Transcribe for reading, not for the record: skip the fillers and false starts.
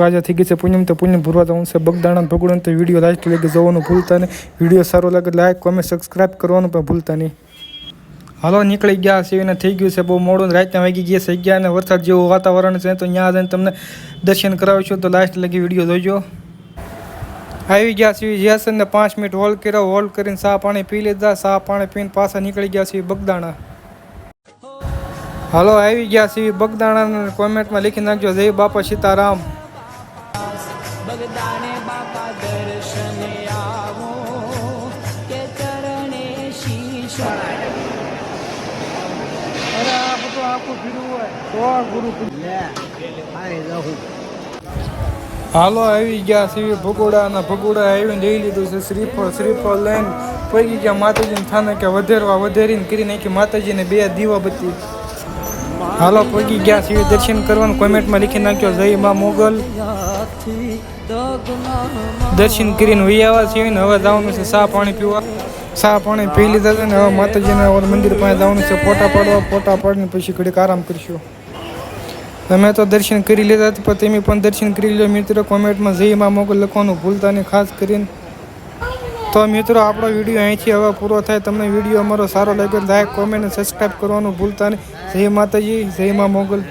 આજે થઈ ગઈ છે પૂનમ, તો પૂનમ ભરવા જવાનું છે બગદાણા ભગોડા. તો વિડીયો લાસ્ટ લગી જોવાનું ભૂલતા નહીં. વિડીયો સારો લાગે લાઈક કોમેન્ટ સબસ્ક્રાઈબ કરવાનું પણ ભૂલતા નહીં. હાલો નીકળી ગયા શિવને થઈ ગયું છે બહુ મોડું, રાતના વાગી ગયા છે 11 અને વરસાદ જેવું વાતાવરણ છે. તો ત્યાં જઈને તમને દર્શન કરાવીશું, તો લાસ્ટ લગી વિડીયો જોઈજો. આવી ગયા છીએ જ્યાસનને 5 મિનિટ હોલ્ડ કર્યો, હોલ્ડ કરીને ચા પાણી પી લીધા. ચા પાણી પીને પાછા નીકળી ગયા છીએ બગદાણા. હાલો આવી ગયા છીએ બગદાણા. કોમેન્ટમાં લખી નાખજો જય બાપા સીતારામ. બગદાણે બાપા દર્શને આવો કે ચરણે શીશ. અરે આ બધું આખું ફીરવું હોય તો ગુરુ હાલો આવી ગયા છીએ ભગોડા. અને ભગોડા આવીને લઈ લીધું છે શ્રીફળ લઈને પગી ગયા માતાજીને થાને કે વધેરીને કરી નાખી માતાજીને 2 દીવા બત્તી. હાલો પગી ગયા છીએ દર્શન કરવાનું. કોમેન્ટમાં લખી નાખ્યો જય મા મોગલ. દર્શન કરીને વહી આવ્યા છીએ ને હવે જવાનું છે ચા પાણી પીવા. ચા પાણી પી લીધા છે ને હવે માતાજીના મંદિર પાસે જવાનું છે ફોટા પાડવા. ફોટા પાડીને પછી ઘડીક આરામ કરીશું. તમે તો દર્શન કરી લીધા પણ તમે પણ દર્શન કરી લો મિત્રો. કોમેન્ટમાં જય મા મોગલ લખવાનું ભૂલતા નહીં ખાસ કરીને. તો મિત્રો આપણો વિડીયો અહીંથી હવે પૂરો થાય. તમને વિડીયો અમારો સારો લાગ્યો લાઈક કોમેન્ટ અને સબસ્ક્રાઈબ કરવાનું ભૂલતા નહીં. જય માતાજી, જય મા મોગલ.